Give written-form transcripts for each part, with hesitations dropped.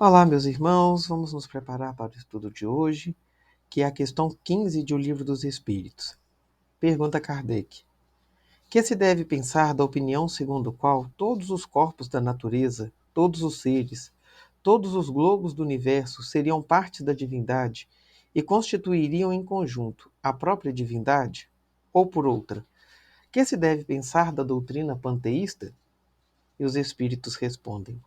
Olá, meus irmãos, vamos nos preparar para o estudo de hoje, que é a questão 15 de O Livro dos Espíritos. Pergunta Kardec: que se deve pensar da opinião segundo a qual todos os corpos da natureza, todos os seres, todos os globos do universo seriam parte da divindade e constituiriam em conjunto a própria divindade? Ou por outra, que se deve pensar da doutrina panteísta? E os espíritos respondem: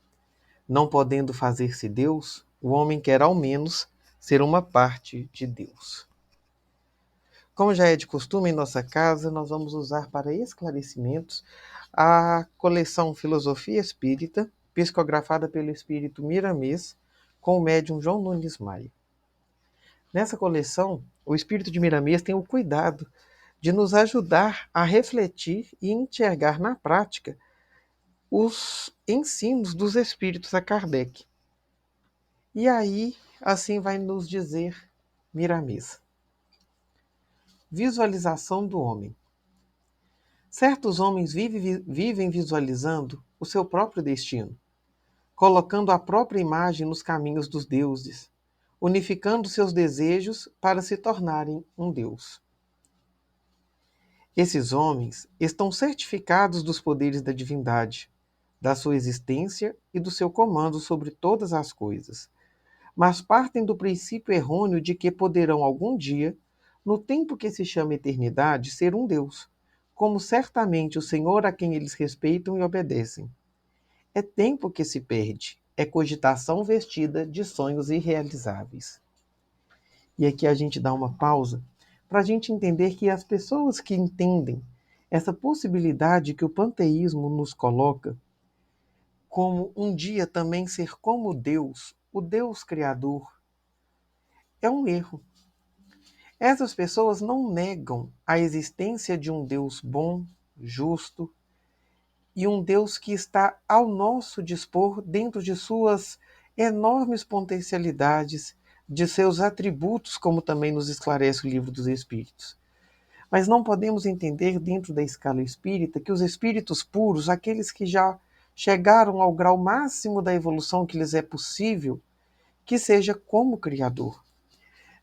não podendo fazer-se Deus, o homem quer ao menos ser uma parte de Deus. Como já é de costume em nossa casa, nós vamos usar para esclarecimentos a coleção Filosofia Espírita, psicografada pelo espírito Miramês, com o médium João Nunes Maia. Nessa coleção, o espírito de Miramês tem o cuidado de nos ajudar a refletir e enxergar na prática os ensinos dos espíritos a Kardec. E aí, assim vai nos dizer Miramês. Visualização do homem. Certos homens vivem visualizando o seu próprio destino, colocando a própria imagem nos caminhos dos deuses, unificando seus desejos para se tornarem um deus. Esses homens estão certificados dos poderes da divindade, da sua existência e do seu comando sobre todas as coisas, mas partem do princípio errôneo de que poderão algum dia, no tempo que se chama eternidade, ser um Deus, como certamente o Senhor a quem eles respeitam e obedecem. É tempo que se perde, é cogitação vestida de sonhos irrealizáveis. E aqui a gente dá uma pausa para a gente entender que as pessoas que entendem essa possibilidade que o panteísmo nos coloca, como um dia também ser como Deus, o Deus Criador, é um erro. Essas pessoas não negam a existência de um Deus bom, justo e um Deus que está ao nosso dispor dentro de suas enormes potencialidades, de seus atributos, como também nos esclarece o Livro dos Espíritos. Mas não podemos entender dentro da escala espírita que os espíritos puros, aqueles que já chegaram ao grau máximo da evolução que lhes é possível, que seja como Criador.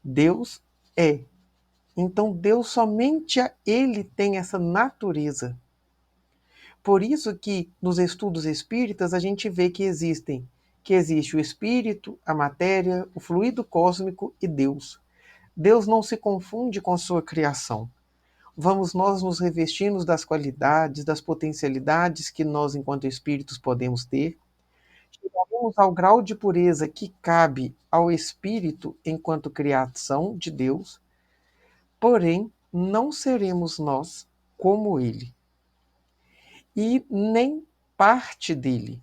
Deus é. Então Deus somente a Ele tem essa natureza. Por isso que nos estudos espíritas a gente vê que existe o espírito, a matéria, o fluido cósmico e Deus. Deus não se confunde com a sua criação. Vamos nós nos revestirmos das qualidades, das potencialidades que nós, enquanto espíritos, podemos ter. Chegaremos ao grau de pureza que cabe ao espírito enquanto criação de Deus, porém, não seremos nós como ele, e nem parte dele,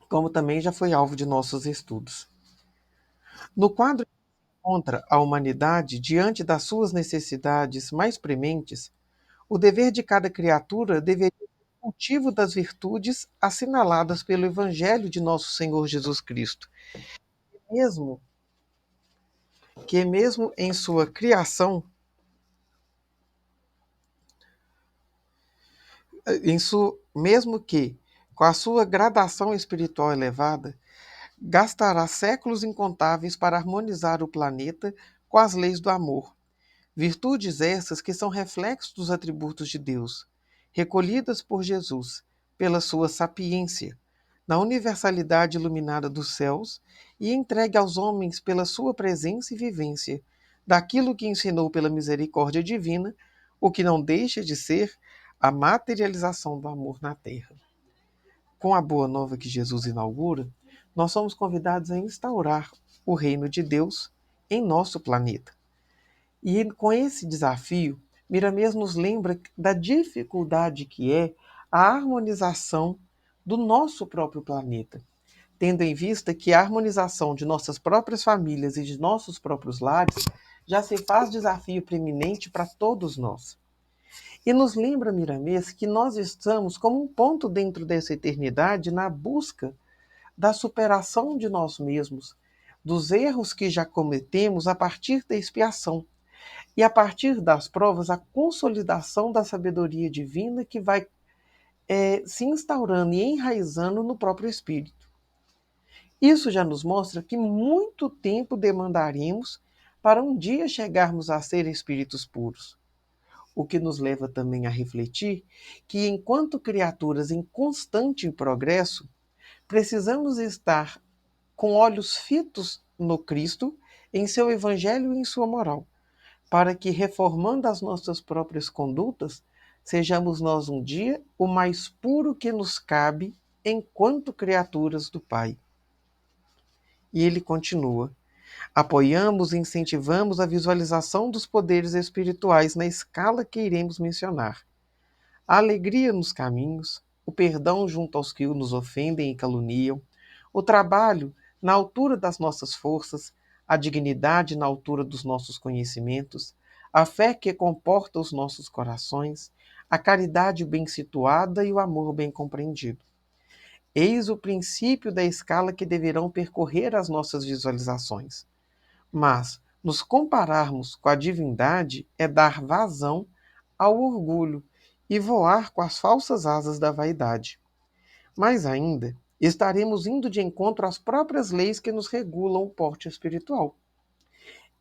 como também já foi alvo de nossos estudos. No quadro que encontra a humanidade diante das suas necessidades mais prementes, o dever de cada criatura deveria ser o cultivo das virtudes assinaladas pelo Evangelho de nosso Senhor Jesus Cristo, mesmo mesmo em sua criação, mesmo que com a sua gradação espiritual elevada, gastará séculos incontáveis para harmonizar o planeta com as leis do amor. Virtudes essas que são reflexos dos atributos de Deus, recolhidas por Jesus, pela sua sapiência, na universalidade iluminada dos céus e entregue aos homens pela sua presença e vivência, daquilo que ensinou pela misericórdia divina, o que não deixa de ser a materialização do amor na terra. Com a boa nova que Jesus inaugura, nós somos convidados a instaurar o reino de Deus em nosso planeta. E com esse desafio, Miramês nos lembra da dificuldade que é a harmonização do nosso próprio planeta, tendo em vista que a harmonização de nossas próprias famílias e de nossos próprios lares já se faz desafio preeminente para todos nós. E nos lembra, Miramês, que nós estamos como um ponto dentro dessa eternidade na busca da superação de nós mesmos, dos erros que já cometemos a partir da expiação. E a partir das provas, a consolidação da sabedoria divina que vai se instaurando e enraizando no próprio espírito. Isso já nos mostra que muito tempo demandaríamos para um dia chegarmos a ser espíritos puros. O que nos leva também a refletir que, enquanto criaturas em constante progresso, precisamos estar com olhos fitos no Cristo, em seu Evangelho e em sua moral, para que, reformando as nossas próprias condutas, sejamos nós um dia o mais puro que nos cabe enquanto criaturas do Pai. E ele continua: apoiamos e incentivamos a visualização dos poderes espirituais na escala que iremos mencionar. A alegria nos caminhos, o perdão junto aos que nos ofendem e caluniam, o trabalho na altura das nossas forças, a dignidade na altura dos nossos conhecimentos, a fé que comporta os nossos corações, a caridade bem situada e o amor bem compreendido. Eis o princípio da escala que deverão percorrer as nossas visualizações. Mas nos compararmos com a divindade é dar vazão ao orgulho e voar com as falsas asas da vaidade. Mais ainda, estaremos indo de encontro às próprias leis que nos regulam o porte espiritual.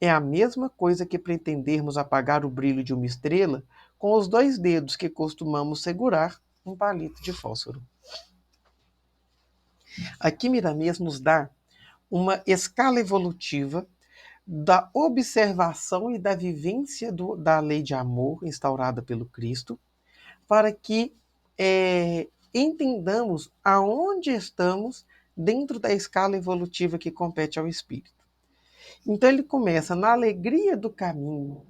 É a mesma coisa que pretendermos apagar o brilho de uma estrela com os 2 dedos que costumamos segurar um palito de fósforo. Aqui Miramês nos dá uma escala evolutiva da observação e da vivência da lei de amor instaurada pelo Cristo, para que entendamos aonde estamos dentro da escala evolutiva que compete ao espírito. Então ele começa na alegria do caminho,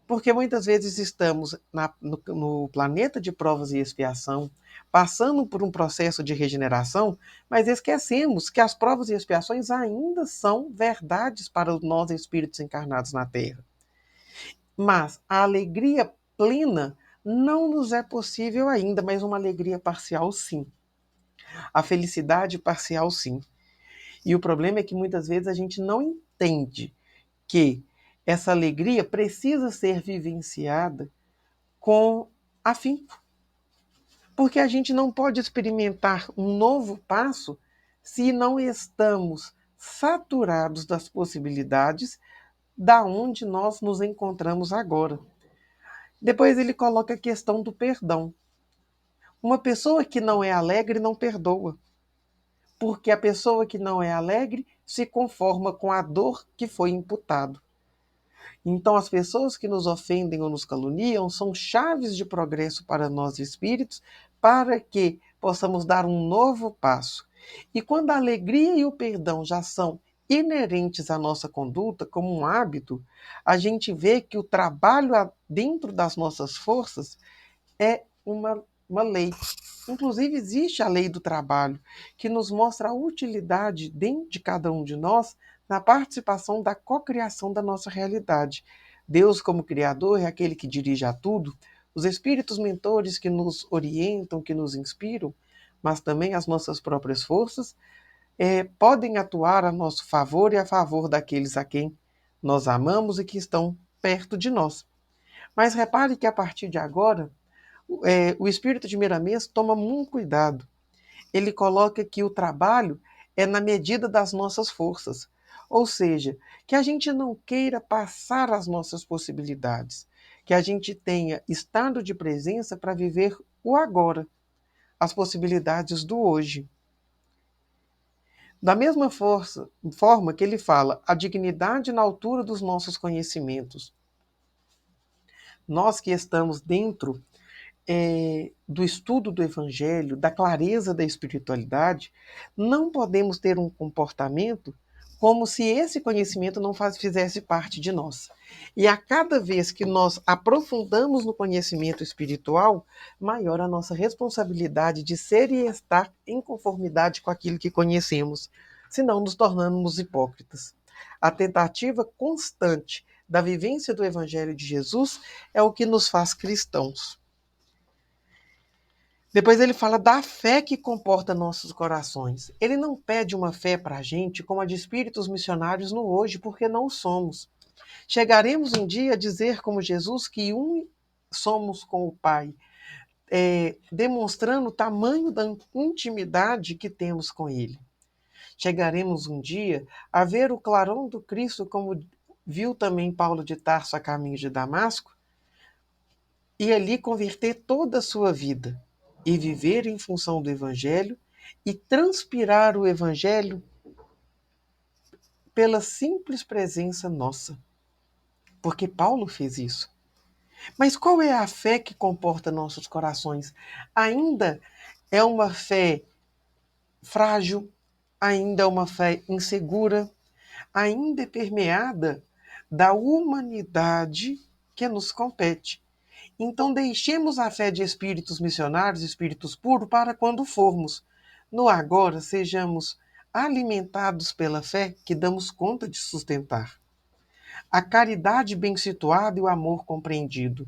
porque muitas vezes estamos no planeta de provas e expiação, passando por um processo de regeneração, mas esquecemos que as provas e expiações ainda são verdades para nós espíritos encarnados na Terra. Mas a alegria plena não nos é possível ainda, mas uma alegria parcial, sim. A felicidade parcial, sim. E o problema é que muitas vezes a gente não entende que essa alegria precisa ser vivenciada com afinco. Porque a gente não pode experimentar um novo passo se não estamos saturados das possibilidades da onde nós nos encontramos agora. Depois ele coloca a questão do perdão. Uma pessoa que não é alegre não perdoa, porque a pessoa que não é alegre se conforma com a dor que foi imputado. Então, as pessoas que nos ofendem ou nos caluniam são chaves de progresso para nós espíritos, para que possamos dar um novo passo. E quando a alegria e o perdão já são inerentes à nossa conduta, como um hábito, a gente vê que o trabalho dentro das nossas forças é uma lei. Inclusive, existe a lei do trabalho, que nos mostra a utilidade dentro de cada um de nós na participação da cocriação da nossa realidade. Deus, como Criador, é aquele que dirige a tudo, os espíritos mentores que nos orientam, que nos inspiram, mas também as nossas próprias forças, podem atuar a nosso favor e a favor daqueles a quem nós amamos e que estão perto de nós. Mas repare que a partir de agora, o espírito de Miramês toma muito cuidado. Ele coloca que o trabalho é na medida das nossas forças. Ou seja, que a gente não queira passar as nossas possibilidades, que a gente tenha estado de presença para viver o agora, as possibilidades do hoje. Da mesma forma que ele fala, a dignidade na altura dos nossos conhecimentos. Nós que estamos dentro do estudo do Evangelho, da clareza da espiritualidade, não podemos ter um comportamento como se esse conhecimento não fizesse parte de nós. E a cada vez que nós aprofundamos no conhecimento espiritual, maior a nossa responsabilidade de ser e estar em conformidade com aquilo que conhecemos, senão nos tornamos hipócritas. A tentativa constante da vivência do Evangelho de Jesus é o que nos faz cristãos. Depois ele fala da fé que comporta nossos corações. Ele não pede uma fé para a gente como a de espíritos missionários no hoje, porque não somos. Chegaremos um dia a dizer, como Jesus, que somos com o Pai, demonstrando o tamanho da intimidade que temos com Ele. chegaremos um dia a ver o clarão do Cristo, como viu também Paulo de Tarso a caminho de Damasco, e ali converter toda a sua vida e viver em função do Evangelho e transpirar o Evangelho pela simples presença nossa. Porque Paulo fez isso. Mas qual é a fé que comporta nossos corações? Ainda é uma fé frágil, ainda é uma fé insegura, ainda é permeada da humanidade que nos compete. Então deixemos a fé de espíritos missionários, espíritos puros, para quando formos. No agora, sejamos alimentados pela fé que damos conta de sustentar. A caridade bem situada e o amor compreendido.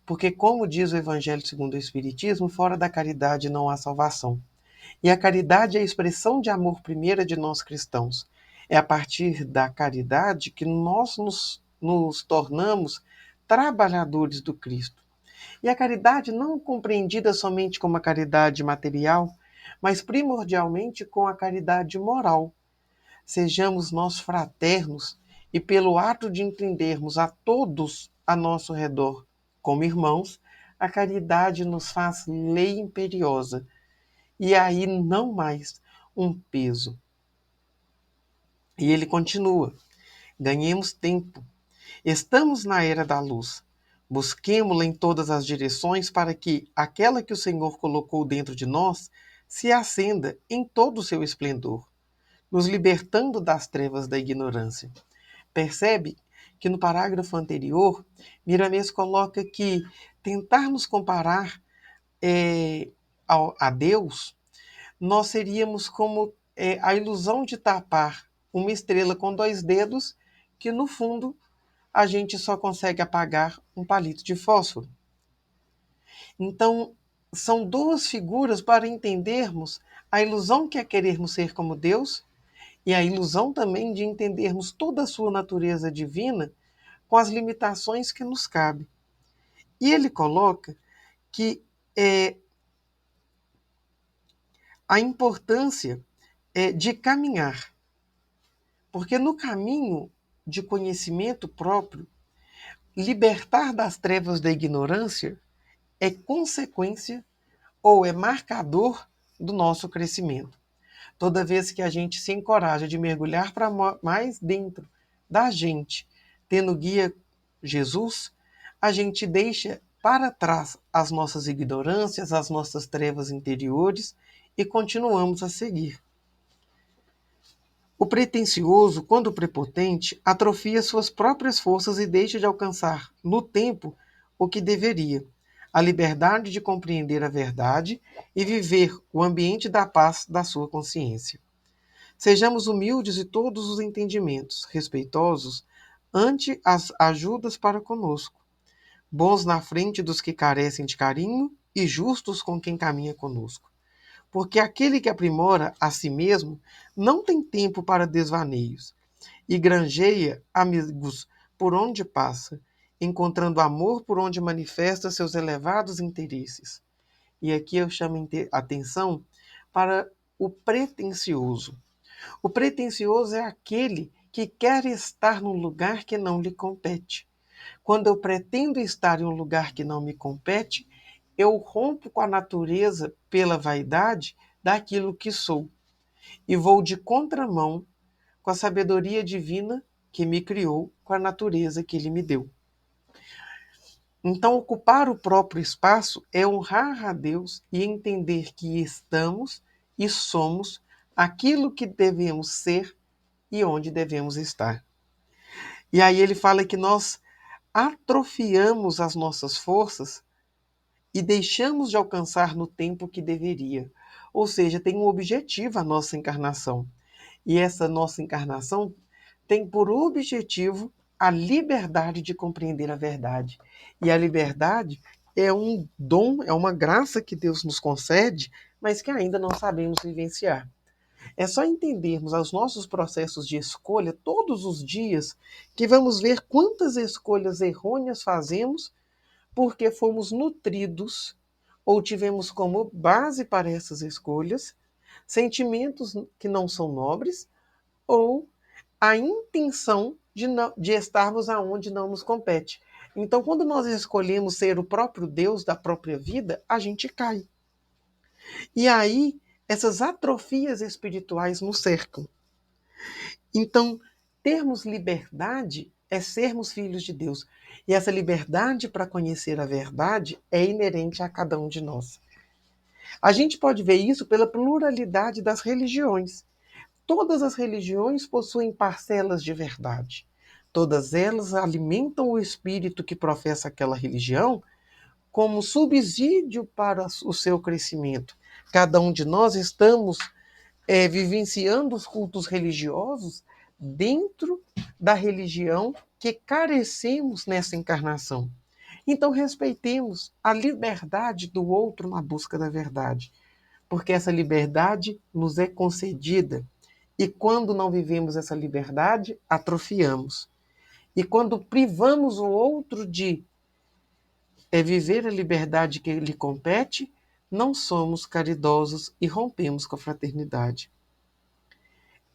Porque, como diz o Evangelho segundo o Espiritismo, fora da caridade não há salvação. E a caridade é a expressão de amor primeira de nós cristãos. É a partir da caridade que nós nos tornamos trabalhadores do Cristo. E a caridade não compreendida somente como a caridade material, mas primordialmente com a caridade moral. Sejamos nós fraternos e, pelo ato de entendermos a todos a nosso redor como irmãos, a caridade nos faz lei imperiosa e aí não mais um peso. E ele continua: ganhemos tempo. Estamos na era da luz. Busquemo-la em todas as direções para que aquela que o Senhor colocou dentro de nós se acenda em todo o seu esplendor, nos libertando das trevas da ignorância. Percebe que no parágrafo anterior, Miramês coloca que tentar nos comparar a Deus, nós seríamos como a ilusão de tapar uma estrela com 2 dedos, que no fundo a gente só consegue apagar um palito de fósforo. Então, são 2 figuras para entendermos a ilusão que é querermos ser como Deus e a ilusão também de entendermos toda a sua natureza divina com as limitações que nos cabem. E ele coloca que a importância de caminhar, porque no caminho de conhecimento próprio, libertar das trevas da ignorância é consequência ou é marcador do nosso crescimento. Toda vez que a gente se encoraja de mergulhar para mais dentro da gente, tendo guia Jesus, a gente deixa para trás as nossas ignorâncias, as nossas trevas interiores e continuamos a seguir. O pretensioso, quando prepotente, atrofia suas próprias forças e deixa de alcançar, no tempo, o que deveria: a liberdade de compreender a verdade e viver o ambiente da paz da sua consciência. Sejamos humildes em todos os entendimentos, respeitosos ante as ajudas para conosco, bons na frente dos que carecem de carinho e justos com quem caminha conosco. Porque aquele que aprimora a si mesmo não tem tempo para desvaneios e granjeia amigos por onde passa, encontrando amor por onde manifesta seus elevados interesses. E aqui eu chamo a atenção para o pretensioso. O pretensioso é aquele que quer estar num lugar que não lhe compete. Quando eu pretendo estar em um lugar que não me compete, eu rompo com a natureza pela vaidade daquilo que sou e vou de contramão com a sabedoria divina que me criou, com a natureza que ele me deu. Então, ocupar o próprio espaço é honrar a Deus e entender que estamos e somos aquilo que devemos ser e onde devemos estar. E aí ele fala que nós atrofiamos as nossas forças e deixamos de alcançar no tempo que deveria. Ou seja, tem um objetivo a nossa encarnação. E essa nossa encarnação tem por objetivo a liberdade de compreender a verdade. E a liberdade é um dom, é uma graça que Deus nos concede, mas que ainda não sabemos vivenciar. É só entendermos os nossos processos de escolha todos os dias que vamos ver quantas escolhas errôneas fazemos porque fomos nutridos ou tivemos como base para essas escolhas sentimentos que não são nobres ou a intenção de estarmos aonde não nos compete. Então, quando nós escolhemos ser o próprio Deus da própria vida, a gente cai. E aí, essas atrofias espirituais nos cercam. Então, termos liberdade é sermos filhos de Deus. E essa liberdade para conhecer a verdade é inerente a cada um de nós. A gente pode ver isso pela pluralidade das religiões. Todas as religiões possuem parcelas de verdade. Todas elas alimentam o espírito que professa aquela religião como subsídio para o seu crescimento. Cada um de nós estamos vivenciando os cultos religiosos dentro da religião que carecemos nessa encarnação. Então, respeitemos a liberdade do outro na busca da verdade, porque essa liberdade nos é concedida. E quando não vivemos essa liberdade, atrofiamos. E quando privamos o outro de viver a liberdade que lhe compete, não somos caridosos e rompemos com a fraternidade.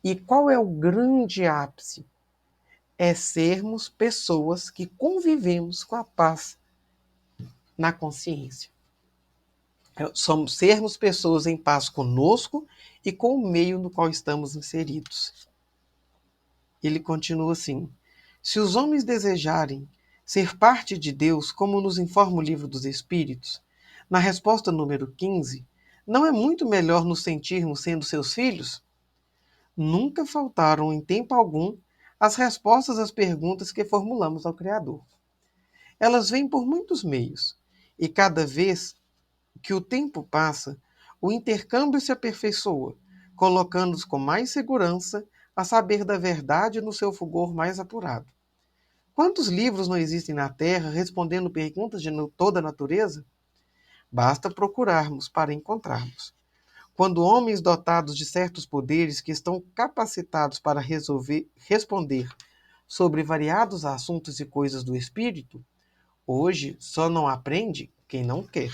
E qual é o grande ápice? É sermos pessoas que convivemos com a paz na consciência. Somos sermos pessoas em paz conosco e com o meio no qual estamos inseridos. Ele continua assim: se os homens desejarem ser parte de Deus, como nos informa o Livro dos Espíritos, na resposta número 15, não é muito melhor nos sentirmos sendo seus filhos? Nunca faltaram em tempo algum as respostas às perguntas que formulamos ao Criador. Elas vêm por muitos meios, e cada vez que o tempo passa, o intercâmbio se aperfeiçoa, colocando-nos com mais segurança a saber da verdade no seu fulgor mais apurado. Quantos livros não existem na Terra respondendo perguntas de toda a natureza? Basta procurarmos para encontrarmos. Quando homens dotados de certos poderes que estão capacitados para responder sobre variados assuntos e coisas do espírito, hoje só não aprende quem não quer.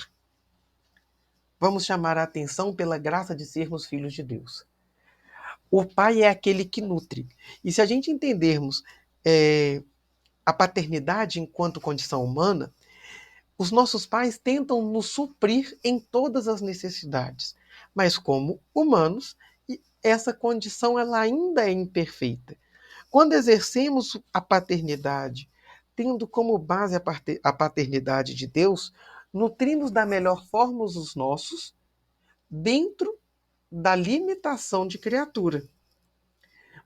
Vamos chamar a atenção pela graça de sermos filhos de Deus. O pai é aquele que nutre. E se a gente entendermos a paternidade enquanto condição humana, os nossos pais tentam nos suprir em todas as necessidades. Mas como humanos, essa condição ela ainda é imperfeita. Quando exercemos a paternidade, tendo como base a paternidade de Deus, nutrimos da melhor forma os nossos, dentro da limitação de criatura.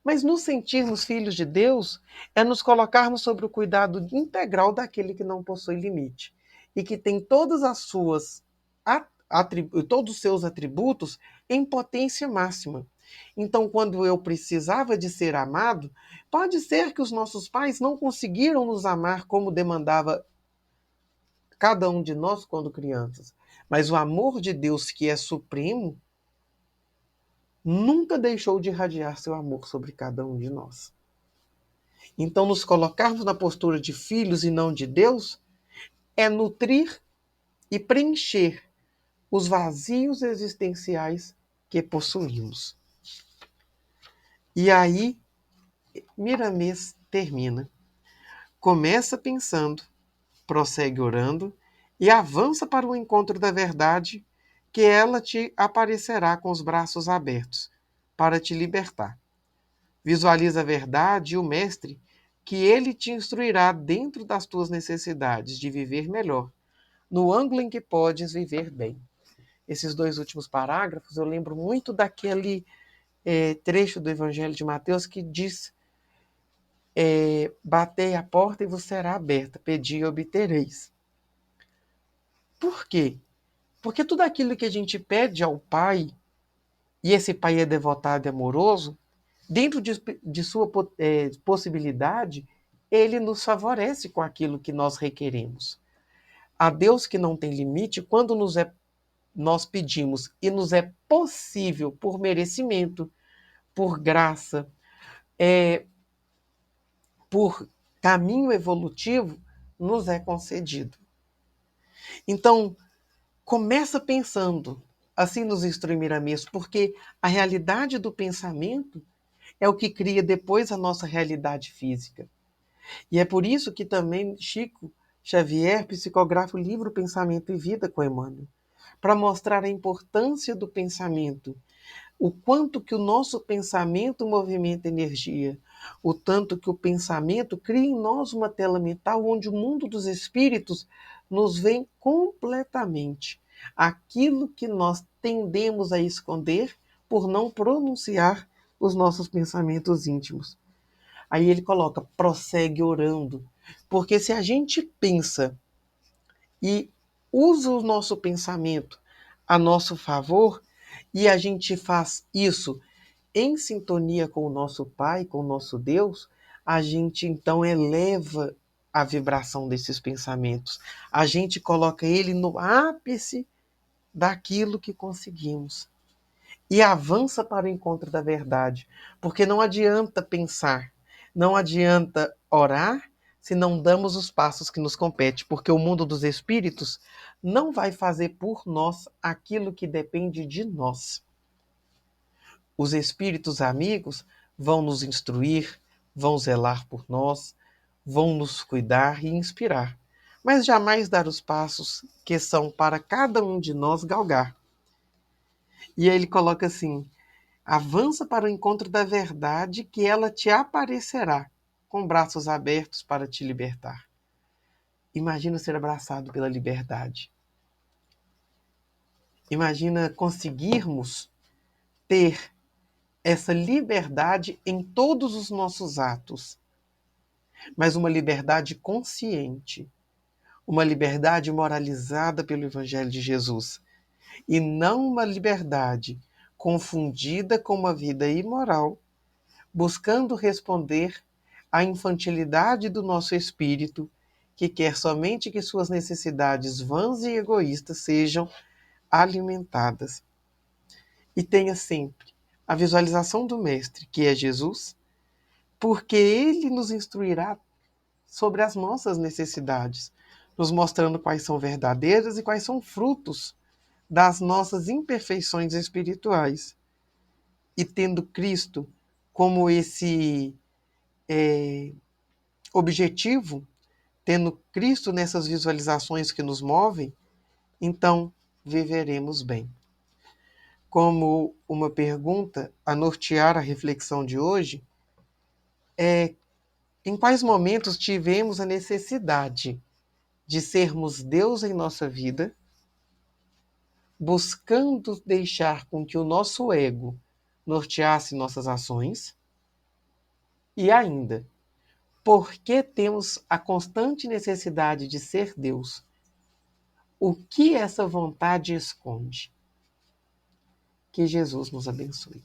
Mas nos sentirmos filhos de Deus é nos colocarmos sob o cuidado integral daquele que não possui limite e que tem todas as suas todos os seus atributos em potência máxima. Então, quando eu precisava de ser amado, pode ser que os nossos pais não conseguiram nos amar como demandava cada um de nós quando crianças. Mas o amor de Deus, que é supremo, nunca deixou de irradiar seu amor sobre cada um de nós. Então, nos colocarmos na postura de filhos e não de Deus é nutrir e preencher os vazios existenciais que possuímos. E aí, Miramês termina. Começa pensando, prossegue orando e avança para o encontro da verdade, que ela te aparecerá com os braços abertos para te libertar. Visualiza a verdade e o mestre, que ele te instruirá dentro das tuas necessidades de viver melhor, no ângulo em que podes viver bem. Esses dois últimos parágrafos eu lembro muito daquele trecho do Evangelho de Mateus que diz: batei a porta e vos será aberta, pedi e obtereis. Por quê? Porque tudo aquilo que a gente pede ao Pai, e esse Pai é devotado e amoroso, dentro de sua possibilidade, ele nos favorece com aquilo que nós requeremos. A Deus que não tem limite, quando nós pedimos e nos é possível por merecimento, por graça, por caminho evolutivo, nos é concedido. Então, começa pensando Assim nos instrui Miramês, porque a realidade do pensamento é o que cria depois a nossa realidade física. E é por isso que também Chico Xavier psicografa o livro Pensamento e Vida com Emmanuel, para mostrar a importância do pensamento, o quanto que o nosso pensamento movimenta energia, o tanto que o pensamento cria em nós uma tela mental onde o mundo dos espíritos nos vê completamente. Aquilo que nós tendemos a esconder por não pronunciar os nossos pensamentos íntimos. Aí ele coloca, prossegue orando. Porque se a gente pensa e usa o nosso pensamento a nosso favor, e a gente faz isso em sintonia com o nosso Pai, com o nosso Deus, a gente então eleva a vibração desses pensamentos. A gente coloca ele no ápice daquilo que conseguimos. E avança para o encontro da verdade. Porque não adianta pensar, não adianta orar, se não damos os passos que nos compete. Porque o mundo dos espíritos não vai fazer por nós aquilo que depende de nós. Os espíritos amigos vão nos instruir, vão zelar por nós, vão nos cuidar e inspirar, mas jamais dar os passos que são para cada um de nós galgar. E aí ele coloca assim: avança para o encontro da verdade, que ela te aparecerá, com braços abertos para te libertar. Imagina ser abraçado pela liberdade. Imagina conseguirmos ter essa liberdade em todos os nossos atos, mas uma liberdade consciente, uma liberdade moralizada pelo Evangelho de Jesus, e não uma liberdade confundida com uma vida imoral, buscando responder à infantilidade do nosso espírito, que quer somente que suas necessidades vãs e egoístas sejam alimentadas. E tenha sempre a visualização do Mestre, que é Jesus, porque ele nos instruirá sobre as nossas necessidades, nos mostrando quais são verdadeiras e quais são frutos das nossas imperfeições espirituais. E tendo Cristo como esse objetivo, tendo Cristo nessas visualizações que nos movem, então viveremos bem. Como uma pergunta a nortear a reflexão de hoje, em quais momentos tivemos a necessidade de sermos Deus em nossa vida, buscando deixar com que o nosso ego norteasse nossas ações, e ainda, porque temos a constante necessidade de ser Deus, o que essa vontade esconde? Que Jesus nos abençoe.